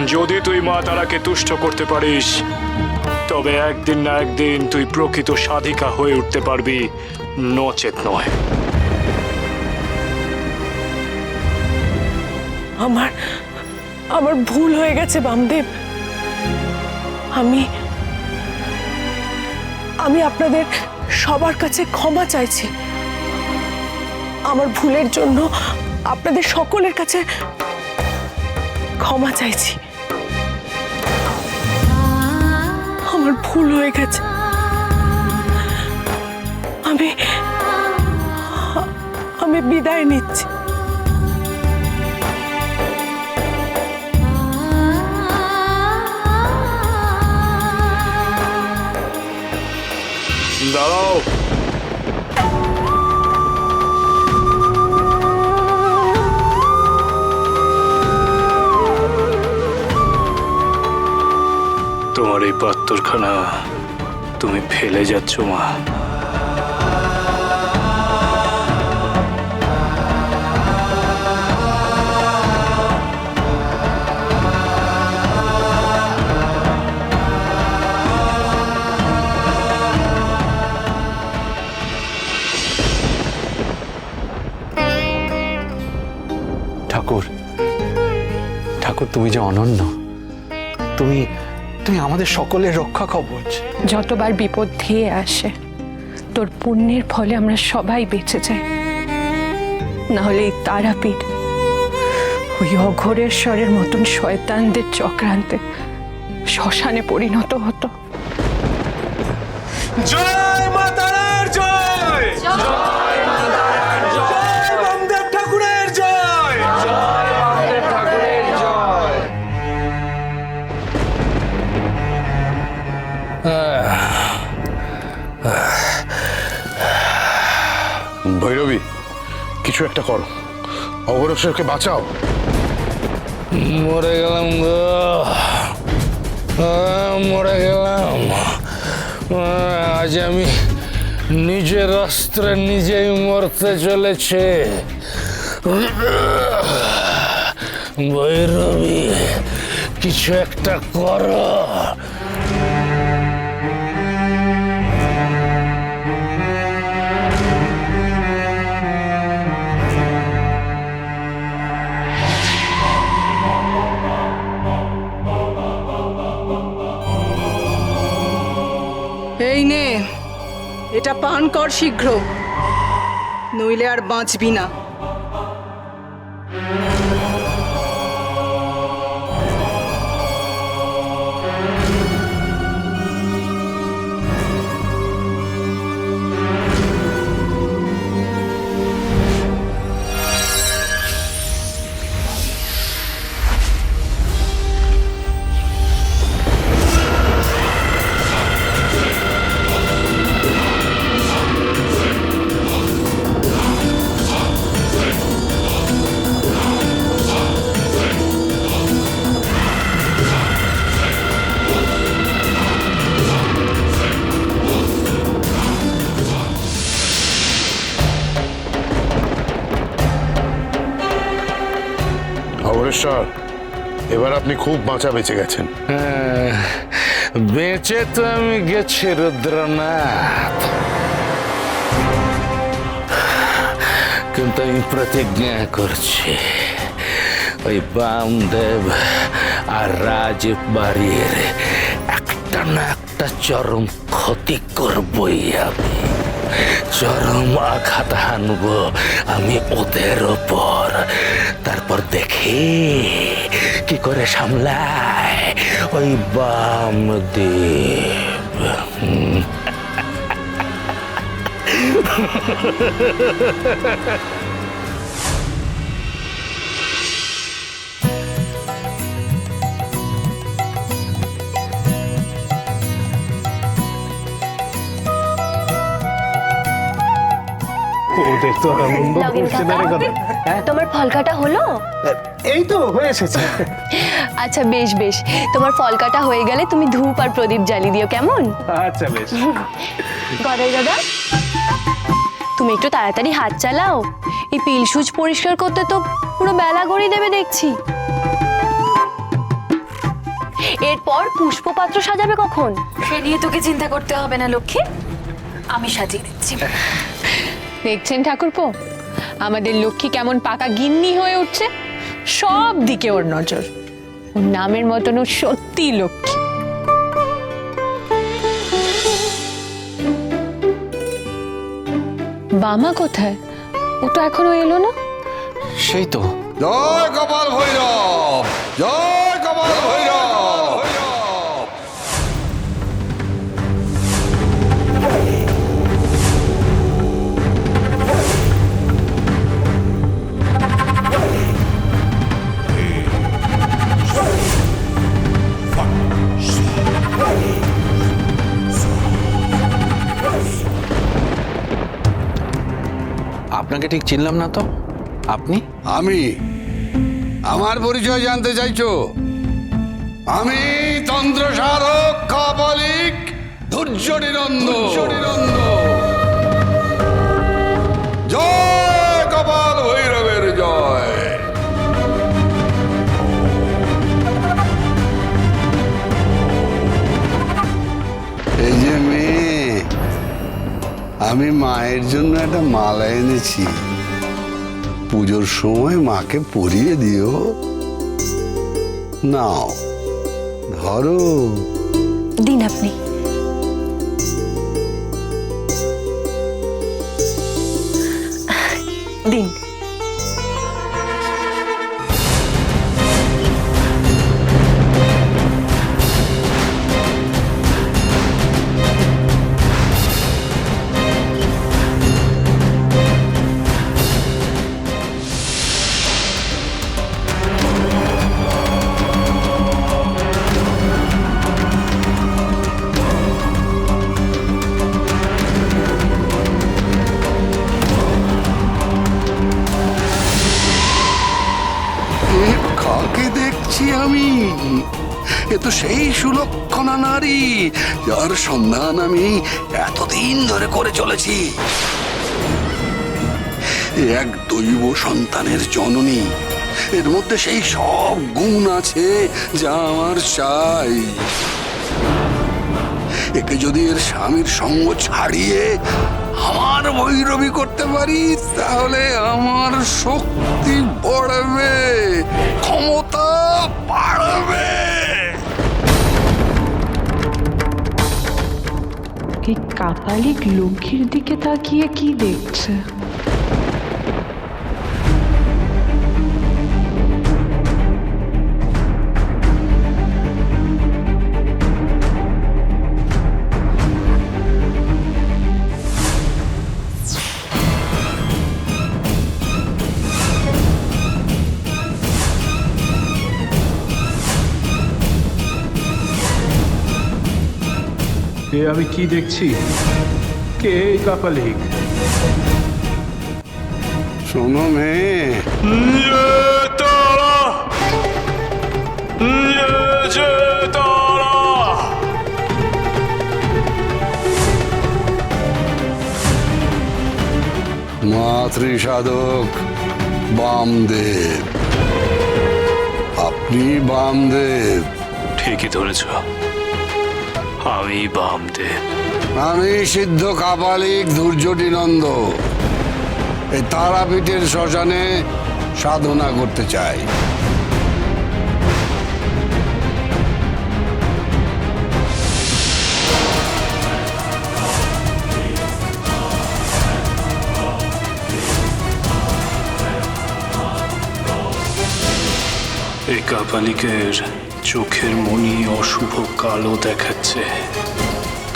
যদি তুই মা তারাকে তুষ্ট করতে পারিস তবে একদিন না একদিন তুই প্রকৃত সাধিকা হয়ে উঠতে পারবি, নচেত নয়। আমার আমার ভুল হয়ে গেছে বামদেব। আমি আমি আপনাদের সবার কাছে ক্ষমা চাইছি। আমার ভুলের জন্য আপনাদের সকলের কাছে ক্ষমা চাইছি। আমার ভুল হয়ে গেছে। আমি বিদায় নিচ্ছি। দাঁড়াও। তোমার এই পাত্তরখানা তুমি ফেলে যাচ্ছ মা। ঠাকুর, ঠাকুর তুমি যে অনন্য, তুমি তুমি আমাদের সকলের রক্ষা কবচ। যতবার বিপদ ধেয়ে আসে তোর পুণ্যের ফলে আমরা সবাই বেঁচে যাই, না হলে এই তারাপীঠ ওই অঘোরেশ্বরের মতন শয়তানদের চক্রান্তে শ্মশানে পরিণত হতো। জয় মা তারার জয়, জয় মা তারার জয়, বামদেব ঠাকুরের জয়, জয় বামদেব ঠাকুরের জয়। ভৈরবী, কিছু একটা করো, অঘোরেশ্বরকে বাঁচাও। মরে গেলাম গো, মরে গেলাম। আজ আমি নিজের অস্ত্রে নিজেই মরতে চলেছে। ভৈরবী, কিছু একটা করো। এই নে, এটা পান কর শীঘ্র, নইলে আর বাঁচবি না। অঘোরেশ্বর, এবার আপনি খুব বাঁচা বেঁচে গেছেন। বেঁচে তো আমি গেছি রুদ্রনাথ, কিন্তু আমি প্রতিজ্ঞা করছি ওই বামদেব আর রাজবাড়ির একটা না একটা চরম ক্ষতি করবই আমি। চরম আঘাত হানব আমি ওদের ওপর, তারপর দেখি কি করে সামলায় ওই বামদেব। ওদের তো আনন্দ করছে না রে কথা। তোমার ফল কাটা হলো? এই তো হয়ে এসেছে। আচ্ছা বেশ বেশ, তোমার ফল কাটা হয়ে গেলে তুমি ধূপ আর প্রদীপ জ্বালিয়ে দিও, কেমন? আচ্ছা বেশ। গদাই দাদা, তুমি একটু তাড়াতাড়ি হাত চালাও, এই পিলসুচ পরিষ্কার করতে তো পুরো বেলা গড়িয়ে দেবে দেখছি। এরপর পুষ্পপাত্র সাজাবে কখন? সে নিয়ে তোকে চিন্তা করতে হবে না লক্ষ্মী, আমি সাজিয়ে দিচ্ছি। দেখছেন ঠাকুরপো, আমাদের লক্ষ্মী কেমন পাকা গিন্নি হয়ে উঠছে। সব দিকে ওর নজর। ওর নামের মতন ও সত্যি লক্ষ্মী। বামা কোথায়? ও তো এখনো এলো না। সেই তো। জয় কপাল ভৈরব, জয় কপাল ভৈরব। আপনাকে ঠিক চিনলাম না তো। আপনি? আমি, আমার পরিচয় জানতে চাইছো? আমি তন্ত্র সাধক কাপালিক ধৈর্য নিরঞ্জন। জয় কপাল ভৈরবের জয়। এই যে মেয়ে, আমি মায়ের জন্য একটা মালা এনেছি, পুজোর সময় মাকে পরিয়ে দিও। নাও ধরো। দিন আপনি। দিন। কাকে দেখছি আমি? এ তো সেই সুলক্ষণা নারী যার সন্ধান আমি এতদিন ধরে করে চলেছি। এক দৈব সন্তানের জননী, এর মধ্যে সেই সব গুণ আছে যা আমার চাই। একে যদি এর স্বামীর সঙ্গ ছাড়িয়ে আমার ভৈরবী করতে পারি, তাহলে আমার শক্তি বাড়বে, ক্ষমতা বাড়বে। এই কাপালিক লক্ষ্মীর দিকে তাকিয়ে কি দেখছে? আমি কি দেখছি? কে কাপালিক? শোনো মেয়ে, মাতৃসাধক বামদেব। আপনি বামদেব? ঠিকই ধরেছ, আমি বামদেব। আমি সিদ্ধ কাপালিক ধৈর্যটিনন্দ। এই তারাপীঠের শ্মশানে সাধনা করতে চাই। এই কাপালিকের চোখের মনি অশুভ কালো দেখাচ্ছে।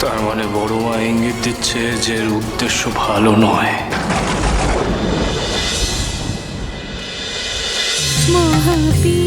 তার মানে বড় মা ইঙ্গিত দিচ্ছে যে এর উদ্দেশ্য ভালো নয়। মহাবীর